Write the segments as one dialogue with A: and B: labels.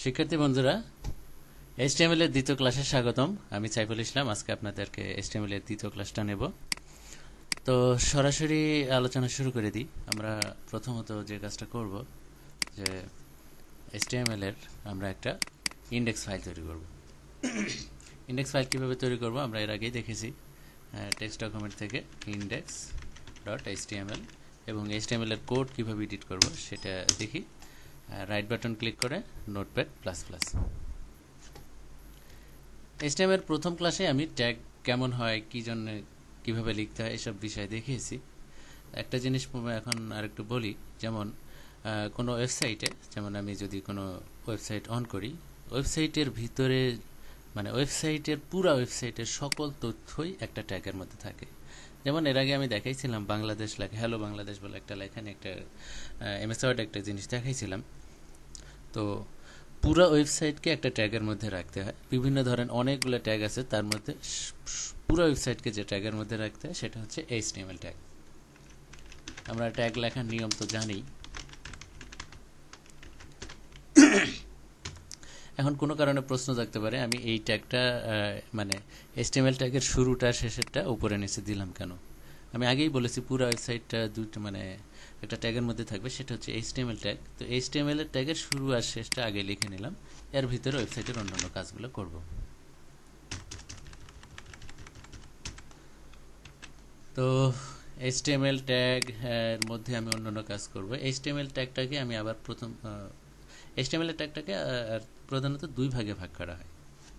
A: শিক্ষার্থী বন্ধুরা, HTML এর দ্বিতীয় ক্লাসে স্বাগতম। আমি সাইফুল ইসলাম। আজকে আপনাদেরকে HTML এর দ্বিতীয় ক্লাসটা নেব। তো সরাসরি আলোচনা শুরু করে দিই। আমরা প্রথমত যে কাজটা করব যে HTML এর আমরা একটা ইন্ডেক্স ফাইল তৈরি করব। ইন্ডেক্স ফাইল কিভাবে তৈরি করব আমরা এর আগেই দেখেছি। টেক্সট ডকুমেন্ট থেকে index.html এবং HTML এর কোড কিভাবে এডিট করব সেটা দেখি। রাইট বাটন ক্লিক করে নোটপ্যাড প্লাস প্লাস। HTML এর প্রথম ক্লাসে আমি ট্যাগ কেমন হয়, কি জন্য কিভাবে লিখতে হয় এসব বিষয় দেখিয়েছি। একটা জিনিস এখন আরেকটু বলি, যেমন কোনো ওয়েবসাইটে, যেমন আমি যদি কোনো ওয়েবসাইট অন করি, ওয়েবসাইটের ভিতরে মানে পুরা ওয়েবসাইটের সকল তথ্যই একটা ট্যাগের মধ্যে থাকে। যেমন এর আগে আমি দেখাইছিলাম বাংলাদেশ লেখা, হ্যালো বাংলাদেশ বলে একটা লেখা নিয়ে একটা MS ওয়ার্ড একটা জিনিস দেখাইছিলাম। তো পুরো ওয়েবসাইটকে একটা ট্যাগের মধ্যে রাখতে হয়। বিভিন্ন ধরনের অনেকগুলো ট্যাগ আছে, তার মধ্যে পুরো ওয়েবসাইটকে যে ট্যাগের মধ্যে রাখতে হয় সেটা হচ্ছে HTML ট্যাগ। আমরা ট্যাগ লেখার নিয়ম তো জানি। এখন কোনো কারণে প্রশ্ন থাকতে পারে, আমি এই ট্যাগটা মানে HTML ট্যাগের শুরুটা শেষেরটা উপরে নিচে দিলাম কেন? আমি আগেই বলেছি পুরো ওয়েবসাইটটা দুটো মানে একটা ট্যাগের মধ্যে থাকবে, সেটা হচ্ছে HTML ট্যাগ। তো HTML এর ট্যাগের শুরু আর শেষটা আগে লিখে নিলাম, এর ভিতরে ওয়েবসাইটের অন্যান্য কাজগুলো করব। তো HTML ট্যাগ এর মধ্যে আমি অন্যান্য কাজ করব। HTML ট্যাগটাকে আমি আবার HTML এর ট্যাগটাকে প্রধানত দুই ভাগে ভাগ করা হয়,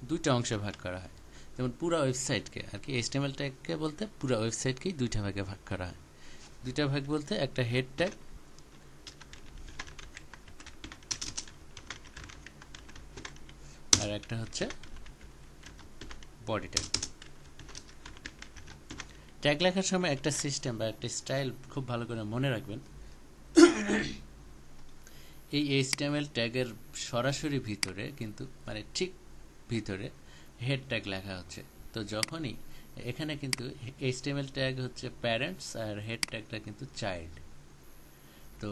A: দুইটা অংশে ভাগ করা হয়। যেমন পুরো ওয়েবসাইটকে আর কি HTML ট্যাগকে বলতে পুরো ওয়েবসাইটকেই দুইটা ভাগে ভাগ করা হয়। দুইটা ভাগ বলতে একটা হেড ট্যাগ আর একটা হচ্ছে বডি ট্যাগ। ট্যাগ লেখার সময় একটা সিস্টেম বা একটা স্টাইল খুব ভালো করে মনে রাখবেন। এই HTML ট্যাগের সরাসরি ভিতরে কিন্তু মানে ঠিক ভিতরে হেড ট্যাগ লেখা হচ্ছে। তো যখনই এখানে কিন্তু HTML ট্যাগ হচ্ছে প্যারেন্টস আর হেড ট্যাগটা কিন্তু চাইল্ড। তো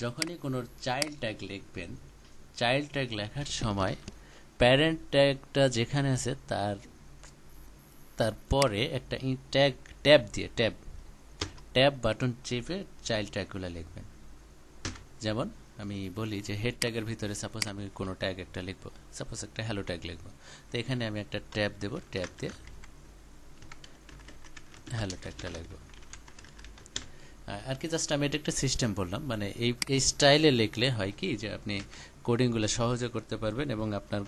A: যখনই কোনো চাইল্ড ট্যাগ লিখবেন, চাইল্ড ট্যাগ লেখার সময় প্যারেন্ট ট্যাগটা যেখানে আছে তারপরে একটা ট্যাব বাটন চেপে চাইল্ড ট্যাগগুলো লিখবেন। যেমন আমি বলি যে হেড ট্যাগের ভিতরে সাপোজ আমি কোনো ট্যাগ একটা লিখবো, সাপোজ একটা হ্যালো ট্যাগ লিখবো। তো এখানে আমি একটা ট্যাব দেব, ট্যাব দিয়ে হ্যালো ট্যাগটা লিখবো আর কি। জাস্ট আমি এটা একটা সিস্টেম বললাম, মানে এই স্টাইলে লিখলে হয় কি যে আপনি কোডিংগুলো সহজে করতে পারবেন এবং আপনার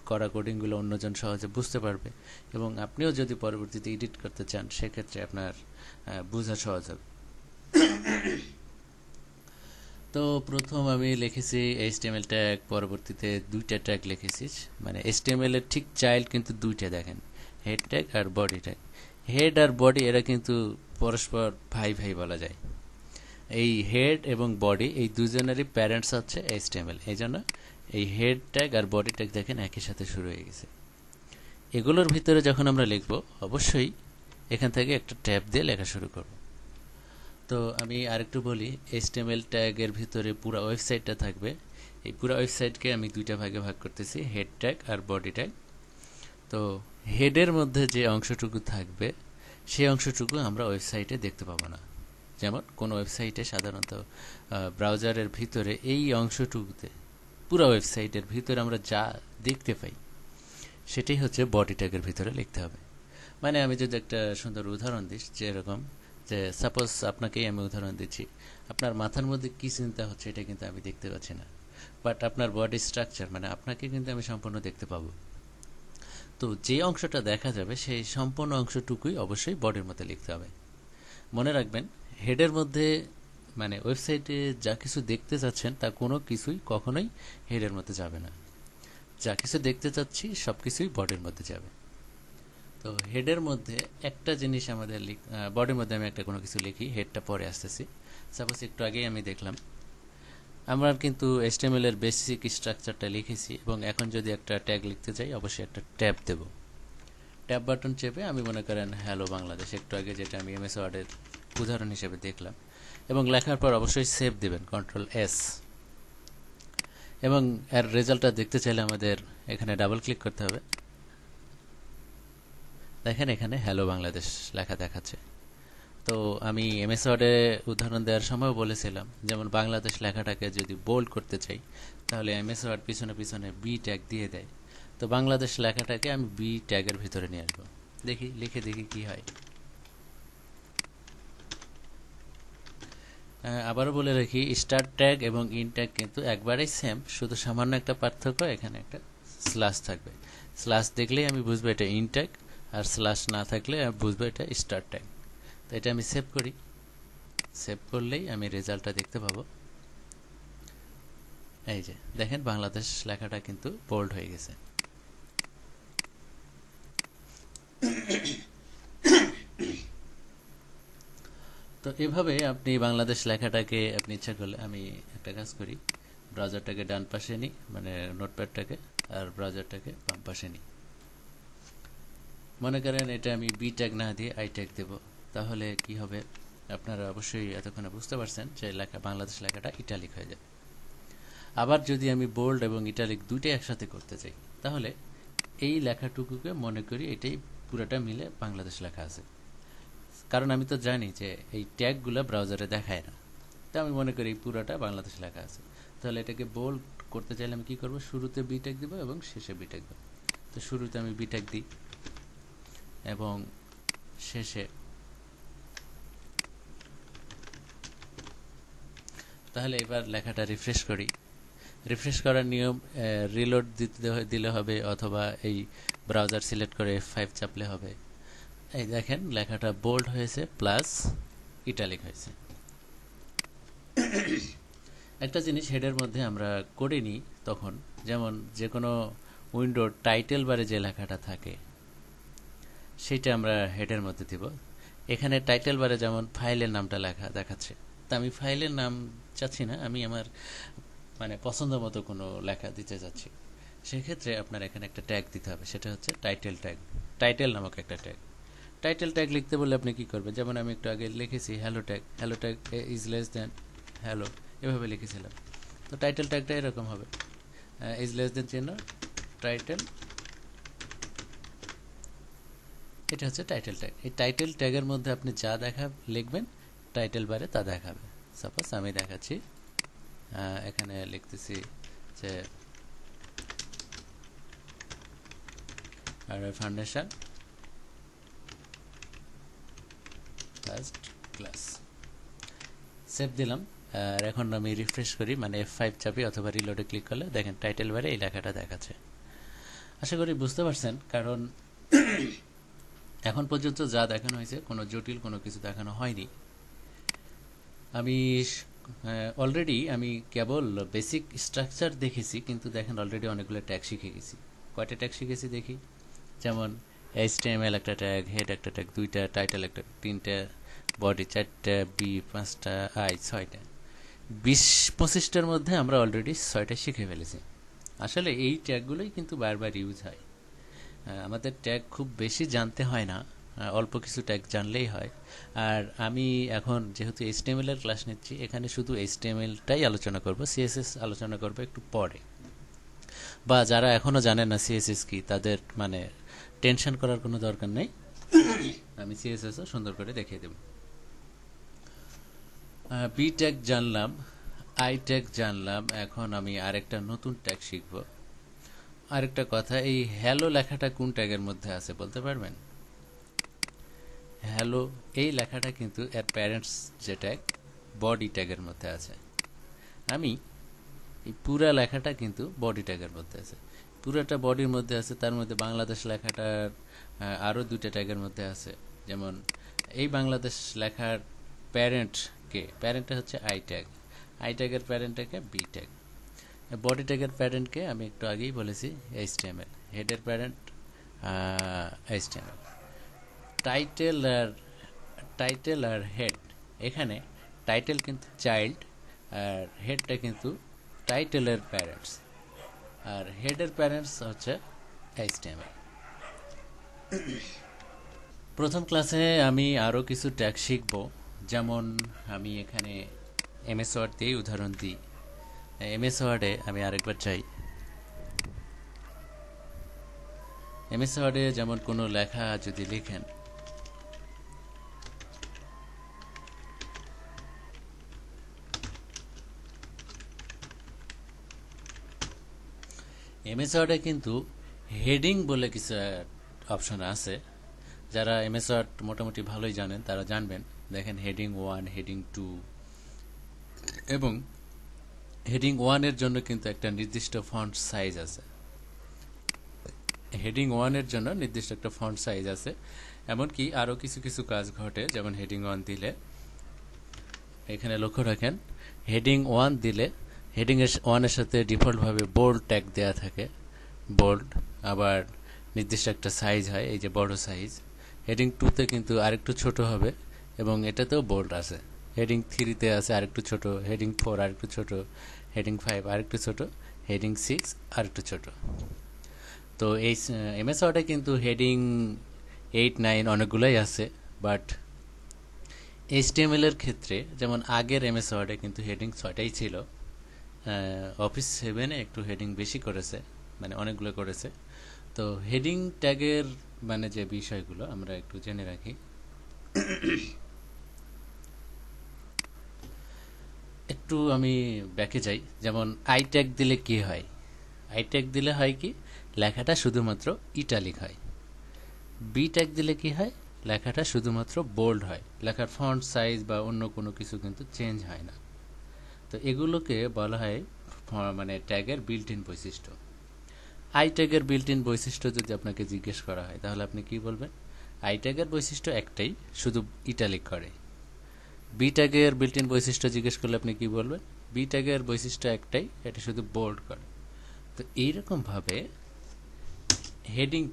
A: করা কোডিংগুলো অন্যজন সহজে বুঝতে পারবে, এবং আপনিও যদি পরবর্তীতে এডিট করতে চান সেক্ষেত্রে আপনার বোঝা সহজ হবে। তো প্রথম আমি লিখেছি HTML ট্যাগ, পরবর্তীতে দুইটা ট্যাগ লিখেছি। মানে HTML এর ঠিক চাইল্ড কিন্তু দুইটা, দেখেন, হেড ট্যাগ আর বডি ট্যাগ। হেড আর বডি এরা কিন্তু পরস্পর ভাই ভাই বলা যায়। এই হেড এবং বডি এই দুজনেরই প্যারেন্টস হচ্ছে HTML, এই জন্য এই হেড ট্যাগ আর বডি ট্যাগ দেখেন একই সাথে শুরু হয়ে গেছে। এগুলোর ভিতরে যখন আমরা লিখব অবশ্যই এখান থেকে একটা ট্যাব দিয়ে লেখা শুরু করব। তো আমি আরেকটু বলি, HTML ট্যাগের ভিতরে পুরো ওয়েবসাইটটা থাকবে। এই পুরো ওয়েবসাইটকে আমি দুইটা ভাগে ভাগ করতেছি, হেড ট্যাগ আর বডি ট্যাগ। তো হেডের মধ্যে যে অংশটুকু থাকবে সেই অংশটুকু আমরা ওয়েবসাইটে দেখতে পাবো না। যেমন কোনো ওয়েবসাইটে সাধারণত ব্রাউজারের ভিতরে এই অংশটুকুতে পুরো ওয়েবসাইটের ভিতরে আমরা যা দেখতে পাই সেটাই হচ্ছে বডি ট্যাগের ভিতরে লিখতে হবে। মানে আমি যদি একটা সুন্দর উদাহরণ দিই, যেরকম যে সাপোজ আপনাকেই আমি উদাহরণ দিচ্ছি, আপনার মাথার মধ্যে কি চিন্তা হচ্ছে এটা কিন্তু আমি দেখতে পাচ্ছি না, বাট আপনার বডি স্ট্রাকচার মানে আপনাকে কিন্তু আমি সম্পূর্ণ দেখতে পাবো। তো যে অংশটা দেখা যাবে সেই সম্পূর্ণ অংশটুকুই অবশ্যই বডির মধ্যে লিখতে হবে। মনে রাখবেন, হেডের মধ্যে মানে ওয়েবসাইটে যা কিছু দেখতে চাচ্ছেন তা কোনো কিছুই কখনোই হেডের মধ্যে যাবে না। যা কিছু দেখতে চাচ্ছি সব কিছুই বডির মধ্যে যাবে। তো হেডের মধ্যে একটা জিনিস আমাদের বডির মধ্যে আমি একটা কোনো কিছু লিখি, হেডটা পরে আসতেছি। সাপোজ একটু আগেই আমি দেখলাম আমরা কিন্তু HTML এর বেসিক স্ট্রাকচারটা লিখেছি, এবং এখন যদি একটা ট্যাগ লিখতে চাই অবশ্যই একটা ট্যাব দেব। ট্যাব বাটন চেপে আমি মনে করেন হ্যালো বাংলাদেশ, একটু আগে যেটা আমি MS ওয়ার্ডের উদাহরণ হিসেবে দেখলাম, এবং লেখার পর অবশ্যই সেভ দেবেন, Ctrl+S। এবং এর রেজাল্টটা দেখতে চাইলে আমাদের এখানে ডাবল ক্লিক করতে হবে। দেখেন এখানে হ্যালো বাংলাদেশ লেখা দেখাচ্ছে। তো আমি এমএস ওয়ার্ডে উদাহরণ দেওয়ার সময় বলেছিলাম, যেমন বাংলাদেশ লেখাটাকে যদি বোল্ড করতে চাই তাহলে এমএস ওয়ার্ড পিছনে পিছনে বি ট্যাগ দিয়ে দেয়। তো বাংলাদেশ লেখাটাকে আমি বি ট্যাগের ভিতরে নিয়ে আসবো। দেখি লিখে দেখি কি হয়। আবারও বলে রাখি, স্টার্ট ট্যাগ এবং ইন ট্যাগ কিন্তু একবারেই সেম, শুধু সামান্য একটা পার্থক্য, এখানে একটা স্ল্যাশ থাকবে। স্ল্যাশ দেখলেই আমি বুঝবো এটা ইন ট্যাগ, আর স্ল্যাশ না থাকলে আমি বুঝবো এটা স্টার্ট ট্যাগ। তো এটা আমি সেভ করি। সেভ করলেই আমি রেজাল্টটা দেখতে পাবো। এই যে দেখেন বাংলাদেশ লেখাটা কিন্তু বোল্ড হয়ে গেছে। তো এভাবে আপনি বাংলাদেশ লেখাটাকে আপনি ইচ্ছা করলে, আমি একটা কাজ করি, ব্রাউজারটাকে ডান পাশে নিই, মানে নোটপ্যাডটাকে, আর ব্রাউজারটাকে বাম পাশে নিই। মনে করেন এটা আমি বি ট্যাগ না দিয়ে আই ট্যাগ দেব, তাহলে কি হবে আপনারা অবশ্যই এতক্ষণে বুঝতে পারছেন যে বাংলাদেশ লেখাটা ইটালিক হয়ে যাবে। আবার যদি আমি বোল্ড এবং ইটালিক দুইটাই একসাথে করতে চাই, তাহলে এই লেখাটুকুকে মনে করি এটাই পুরোটা মিলে বাংলাদেশ লেখা আছে, কারণ আমি তো জানি যে এই ট্যাগগুলো ব্রাউজারে দেখায় না। তো আমি মনে করি এই পুরোটা বাংলাদেশ লেখা আছে। তাহলে এটাকে বোল্ড করতে চাইলে আমি কি করব, শুরুতে বি ট্যাগ দিব এবং শেষে বি ট্যাগ দেব। তো শুরুতে আমি বি ট্যাগ দিই এবং শেষে, তাহলে এবার লেখাটা রিফ্রেশ করি। রিফ্রেশ করার নিয়ম রিলোড দিলে হবে, অথবা এই ব্রাউজার সিলেক্ট করে F5 চাপলে হবে। এই দেখেন লেখাটা বোল্ড হয়েছে প্লাস ইটালিক হয়েছে। একটা জিনিস হেডের মধ্যে আমরা করিনি তখন, যেমন যে কোনো উইন্ডোর টাইটেল বারে যে লেখাটা থাকে সেটা আমরা হেডের মধ্যে দিব। এখানে টাইটেল বারে যেমন ফাইলের নামটা লেখা দেখাচ্ছে, তা আমি ফাইলের নাম চাচ্ছি না, আমি আমার মানে পছন্দ মতো কোনো লেখা দিতে যাচ্ছি। সেক্ষেত্রে আপনার এখানে একটা ট্যাগ দিতে হবে, সেটা হচ্ছে টাইটেল ট্যাগ, টাইটেল নামক একটা ট্যাগ। টাইটেল ট্যাগ লিখতে বললে আপনি কি করবেন, যেমন আমি একটু আগে লিখেছি hello tag, hello tag is less than hello, এভাবে লিখেছিলাম। তো টাইটেল ট্যাগটা এরকম হবে, ইজ লেস দেন চিহ্ন টাইটেল, এটা হচ্ছে টাইটেল ট্যাগ। এই টাইটেল ট্যাগের মধ্যে আপনি যা লিখবেন টাইটেল বারে তা দেখাবে। সাপোজ আমি দেখাচ্ছি, এখানে লিখতেছি যে ফাউন্ডেশন ফার্স্ট ক্লাস, সেভ দিলাম। আর এখন আমি রিফ্রেশ করি, মানে F5 চাপি অথবা রিলোডে ক্লিক করলে দেখেন টাইটেল বারে এই লেখাটা দেখাচ্ছে। আশা করি বুঝতে পারছেন, কারণ এখন পর্যন্ত যা দেখানো হয়েছে কোনো জটিল কোনো কিছু দেখানো হয়নি। আমি অলরেডি আমি কেবল বেসিক স্ট্রাকচার দেখেছি, কিন্তু দেখেন অলরেডি অনেকগুলো ট্যাগ শিখে গেছি। কয়টা ট্যাগ শিখেছি দেখি, যেমন HTML একটা ট্যাগ, হেড একটা ট্যাগ, দুইটা, টাইটেল একটা, তিনটা, বডি চারটা, বি পাঁচটা, আই ছয়টা, 20-25টার মধ্যে আমরা অলরেডি 6টা শিখে ফেলেছি। আসলে এই ট্যাগগুলোই কিন্তু বারবার ইউজ হয়। আমাদের ট্যাগ খুব বেশি জানতে হয় না, অল্প কিছু ট্যাগ জানলেই হয়। আর আমি এখন যেহেতু HTML এর ক্লাস নিচ্ছি, এখানে শুধু HTML-টাই আলোচনা করব, CSS আলোচনা করব একটু পরে। বা যারা এখনো জানেন না CSS কি, তাদের মানে টেনশন করার কোনো দরকার নেই, আমি CSS-ও সুন্দর করে দেখিয়ে দেব। বি ট্যাগ জানলাম, আই ট্যাগ জানলাম, এখন আমি আরেকটা নতুন ট্যাগ শিখব। আরেকটা কথা, এই হ্যালো লেখাটা কোন ট্যাগের মধ্যে আছে বলতে পারবেন? হ্যালো এই লেখাটা কিন্তু এর প্যারেন্টস যে ট্যাগ, বডি ট্যাগের মধ্যে আছে। আমি এই পুরা লেখাটা কিন্তু বডি ট্যাগের মধ্যে আছে, পুরাটা বডির মধ্যে আছে। তার মধ্যে বাংলাদেশ লেখাটার আরও দুইটা ট্যাগের মধ্যে আছে। যেমন এই বাংলাদেশ লেখার প্যারেন্টকে, প্যারেন্টটা হচ্ছে আই ট্যাগ, আই ট্যাগের প্যারেন্টটাকে বি ট্যাগ, বডি ট্যাগের প্যারেন্টকে আমি একটু আগেই বলেছি HTML, হেডের প্যারেন্ট HTML। টাইটেল আর হেড, এখানে টাইটেল কিন্তু চাইল্ড আর হেডটা কিন্তু টাইটেলের প্যারেন্টস, আর হেডের প্যারেন্টস হচ্ছে HTML। প্রথম ক্লাসে আমি আরও কিছু ট্যাগ শিখব, যেমন আমি এখানে MS ওয়ার্ড দিয়ে উদাহরণ দিই। এমএস ওয়ার্ডে আমি আরেকবার চাই। এমএস ওয়ার্ডে যেমন কোনো লেখা যদি লিখেন, এমএস ওয়ার্ডে কিন্তু হেডিং বলে কিছু অপশন আছে। যারা এমএস ওয়ার্ড মোটামুটি ভালোই জানেন তারা জানবেন। দেখেন হেডিং 1, হেডিং 2 এবং হেডিং 1 এর জন্য কিন্তু একটা নির্দিষ্ট ফন্ট সাইজ আছে। হেডিং 1 এর জন্য নির্দিষ্ট একটা ফন্ট সাইজ আছে। এমনকি আরও কিছু কিছু কাজ ঘটে, যেমন হেডিং 1 দিলে, এখানে লক্ষ্য রাখেন, হেডিং 1 দিলে হেডিং 1 এর সাথে ডিফল্টভাবে বোল্ড ট্যাগ দেওয়া থাকে। বোল্ড আবার নির্দিষ্ট একটা সাইজ হয়, এই যে বড় সাইজ। হেডিং 2তে কিন্তু আরেকটু ছোট হবে এবং এটাতেও বোল্ড আছে। হেডিং 3তে আছে আরেকটু ছোট, হেডিং 4 আরেকটু ছোট, হেডিং 5 আরেকটু ছোট, হেডিং 6 আরেকটু ছোট। তো এই এমএস ওয়ার্ডে কিন্তু হেডিং 8, 9 অনেকগুলোই আছে। বাট এইচটিএমএল এর ক্ষেত্রে, যেমন আগের এমএস ওয়ার্ডে কিন্তু হেডিং 6টাই ছিল। অফিস 7-এ একটু হেডিং বেশি করেছে, মানে অনেকগুলো করেছে। তো হেডিং ট্যাগের মানে যে বিষয়গুলো আমরা একটু জেনে রাখি। একটু আমি ব্যাকে যাই। যেমন আই ট্যাগ দিলে কি হয়? আই ট্যাগ দিলে হয় কি, লেখাটা শুধুমাত্র ইটালিক হয়। বি ট্যাগ দিলে কি হয়, লেখাটা শুধুমাত্র বোল্ড হয়, লেখার ফন্ট সাইজ বা অন্য কোনো কিছু কিন্তু চেঞ্জ হয় না। তো এগুলোকে বলা হয় মানে ট্যাগের বিল্ট ইন বৈশিষ্ট্য। আই ট্যাগের বিল্ট ইন বৈশিষ্ট্য যদি আপনাকে জিজ্ঞেস করা হয় তাহলে আপনি কি বলবেন? আই ট্যাগের বৈশিষ্ট্য একটাই, শুধু ইটালিক করে। বি ট্যাগের বিল্ট ইন বৈশিষ্ট্য জিজ্ঞেস করলে আপনি কি বলবেন? বি ট্যাগের বৈশিষ্ট্য একটাই, এটা শুধু বোল্ড করে। তো এইরকমভাবে হেডিং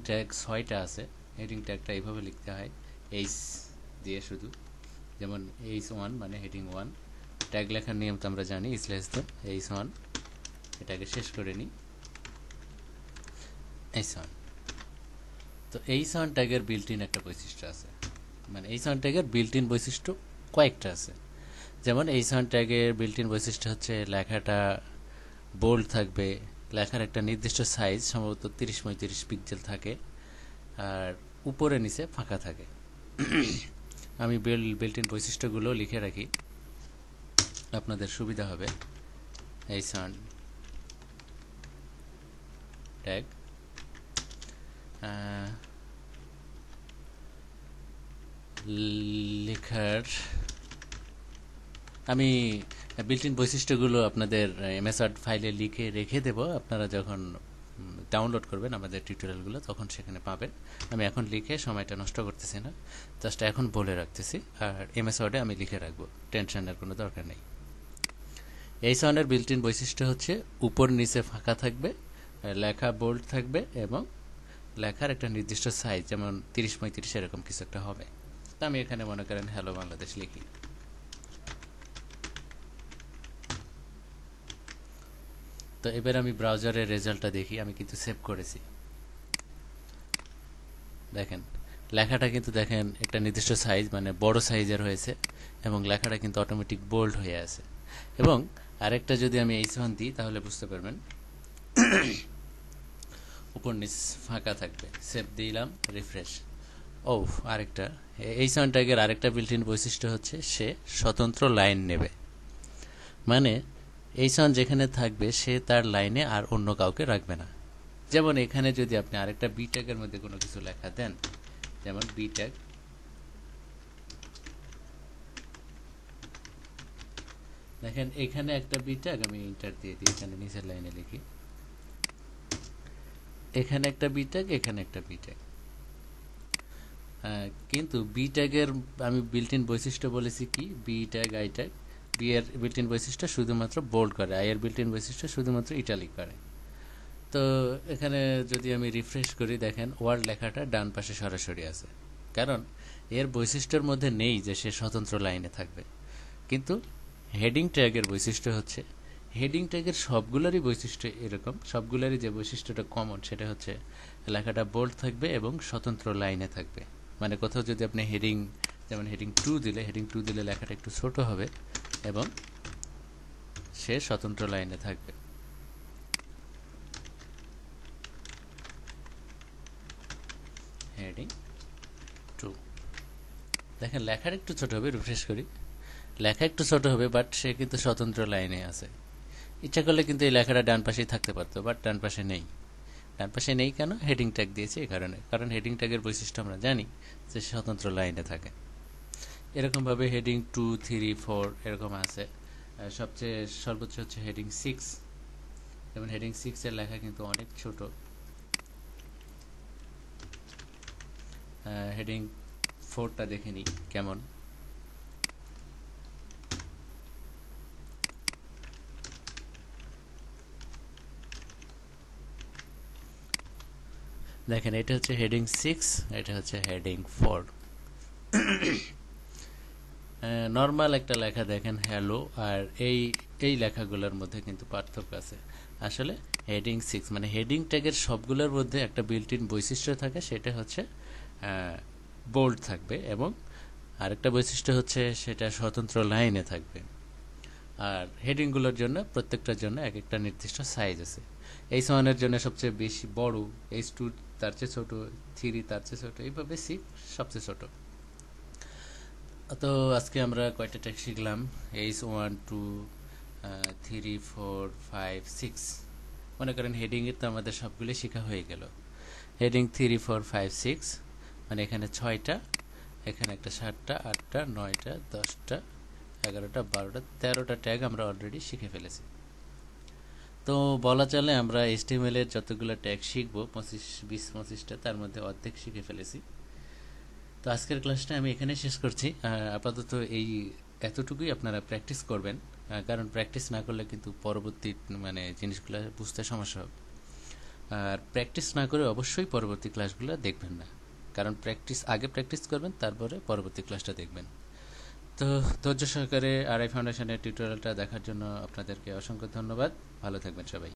A: ট্যাগ 6টা আছে। হেডিং ট্যাগটা এইভাবে লিখতে হয়, এইচ দিয়ে শুধু। যেমন H1 মানে হেডিং 1। ট্যাগ লেখার নিয়ম তো আমরা জানি, /, H1। এটাকে শেষ করে নিই, H1। তো H1 ট্যাগের বিল্ট ইন একটা বৈশিষ্ট্য আছে, মানে H1 ট্যাগের বিল্ট ইন বৈশিষ্ট্য কয়েকটা আছে। যেমন H1 ট্যাগের বিল্ট ইন বৈশিষ্ট্য হচ্ছে লেখাটা বোল্ড থাকবে, লেখার একটা নির্দিষ্ট সাইজ সম্ভবত 30-35 পিক্সেল থাকে, আর উপরে নিচে ফাঁকা থাকে। আমি বিল্ট ইন বৈশিষ্ট্যগুলো লিখে রাখি, আপনাদের সুবিধা হবে। H1 ট্যাগ লেখার, আমি বিল্ট ইন বৈশিষ্ট্যগুলো আপনাদের এমএস ওয়ার্ড ফাইলে লিখে রেখে দেব। আপনারা যখন ডাউনলোড করবেন আমাদের টিউটোরিয়ালগুলো তখন সেখানে পাবেন। আমি এখন লিখে সময়টা নষ্ট করতেছি না, জাস্ট এখন বলে রাখতেছি। আর এমএস ওয়ার্ডে আমি লিখে রাখবো, টেনশনের কোনো দরকার নেই। H1 এর বিল্ট ইন বৈশিষ্ট্য হচ্ছে উপর নিচে ফাঁকা থাকবে, লেখা বোল্ড থাকবে এবং লেখার একটা নির্দিষ্ট সাইজ, যেমন 30-35 এরকম কিছু একটা হবে। তা আমি এখানে মনে করেন হ্যালো বাংলাদেশ লিখি। তো এবার আমি ব্রাউজারের রেজাল্টটা দেখি, আমি কিন্তু সেভ করেছি। দেখেন লেখাটা কিন্তু দেখেন একটা নির্দিষ্ট সাইজ, মানে বড় সাইজের হয়েছে এবং লেখাটা কিন্তু অটোমেটিক বোল্ড হয়ে আছে। এবং আরেকটা যদি আমি H1 দিই তাহলে বুঝতে পারবেন, উপর নিচ ফাঁকা থাকবে। সেভ দিলাম, রিফ্রেশ। ও আরেকটা H1 ট্যাগের আরেকটা বিল্ট ইন বৈশিষ্ট্য হচ্ছে সে স্বতন্ত্র লাইন নেবে, মানে H1 যেখানে থাকবে সে তার লাইনে আর অন্য কাউকে রাখবে না। যেমন এখানে যদি আপনি আরেকটা বি ট্যাগের মধ্যে কোনো কিছু লেখা দেন, যেমন বি ট্যাগ, দেখেন এখানে একটা বি ট্যাগ, আমি ইন্টার দিয়ে দিই, এখানে নিচের লাইনে লিখি, এখানে একটা বি ট্যাগ, এখানে একটা বি ট্যাগ। কিন্তু বি ট্যাগের আমি বিল্ট ইন বৈশিষ্ট্য বলেছি কি, B tag, I tag. B এর বিল্ট ইন বৈশিষ্ট্য শুধুমাত্র বোল্ড করে, আই এর বিল্ট ইন বৈশিষ্ট্য শুধুমাত্র ইটালিক করে। তো এখানে যদি আমি রিফ্রেশ করি, দেখেন ওয়ার্ড লেখাটা ডান পাশে সরাসরি আছে, কারণ এর বৈশিষ্ট্যের মধ্যে নেই যে সে স্বতন্ত্র লাইনে থাকবে। কিন্তু হেডিং ট্যাগের বৈশিষ্ট্য হচ্ছে, হেডিং ট্যাগের সবগুলোরই বৈশিষ্ট্য এরকম, সবগুলোরই যে বৈশিষ্ট্যটা কমন সেটা হচ্ছে লেখাটা বোল্ড থাকবে এবং স্বতন্ত্র লাইনে থাকবে। মানে কোথাও যদি আপনি হেডিং, যেমন হেডিং 2 দিলে লেখাটা একটু ছোট হবে এবং সে স্বতন্ত্র লাইনে থাকবে। হেডিং 2। দেখেন লেখার একটু ছোট হবে, রিফ্রেশ করি, লেখা একটু ছোট হবে, বাট সে কিন্তু স্বতন্ত্র লাইনে আছে। ইচ্ছা করলে কিন্তু এই লেখাটা ডান পাশেই থাকতে পারতো, বাট ডান পাশে নেই। ডান পাশে নেই কেন? হেডিং ট্যাগ দিয়েছি এই কারণে, কারণ হেডিং ট্যাগের বৈশিষ্ট্য আমরা জানি যে স্বতন্ত্র লাইনে থাকে। এরকমভাবে হেডিং 2, 3, 4 এরকম আছে। সবচেয়ে সর্বোচ্চ হচ্ছে হেডিং 6, যেমন হেডিং 6 এর লেখা কিন্তু অনেক ছোট। হেডিং 4টা দেখে নিই কেমন। দেখেন এটা হচ্ছে হেডিং 6, এটা হচ্ছে হেডিং 4। নর্মাল একটা লেখা দেখেন হ্যালো, আর এই লেখাগুলোর মধ্যে কিন্তু পার্থক্য আছে। আসলে হেডিং 6 মানে হেডিং ট্যাগের সবগুলোর মধ্যে একটা বিল্ট ইন বৈশিষ্ট্য থাকে, সেটা হচ্ছে বোল্ড থাকবে, এবং আরেকটা বৈশিষ্ট্য হচ্ছে সেটা স্বতন্ত্র লাইনে থাকবে। আর হেডিংগুলোর জন্য প্রত্যেকটার জন্য এক একটা নির্দিষ্ট সাইজ আছে। H1 এর জন্য সবচেয়ে বেশি বড়, H2 তার চেয়ে ছোট, 3 তার চেয়ে ছোট, এইভাবে 6 সবচেয়ে ছোট। তো আজকে আমরা কয়টা ট্যাগ শিখলাম? H1, 2, 3, 4, 5, 6। মনে করেন হেডিংয়ের তো আমাদের সবগুলো শেখা হয়ে গেল। হেডিং 3, 4, 5, 6 মানে এখানে 6টা, এখানে একটা 7টা, 8টা, 9টা, 10টা, 11টা, 12টা, 13টা ট্যাগ আমরা অলরেডি শিখে ফেলেছি। তো বলা চলে আমরা HTML এর যতগুলো ট্যাগ শিখবো 25-25টা, তার মধ্যে অর্ধেক শিখে ফেলেছি। তো আজকের ক্লাসটা আমি এখানে শেষ করছি। আপাতত এই এতটুকুই আপনারা প্র্যাকটিস করবেন, কারণ প্র্যাকটিস না করলে কিন্তু পরবর্তী মানে জিনিসগুলো বুঝতে সমস্যা হবে। আর প্র্যাকটিস না করে অবশ্যই পরবর্তী ক্লাসগুলো দেখবেন না, কারণ আগে প্র্যাকটিস করবেন, তারপরে পরবর্তী ক্লাসটা দেখবেন। তো ধৈর্য সহকারে আরআই ফাউন্ডেশনের টিউটোরিয়ালটা দেখার জন্য আপনাদেরকে অসংখ্য ধন্যবাদ। ভালো থাকবেন সবাই।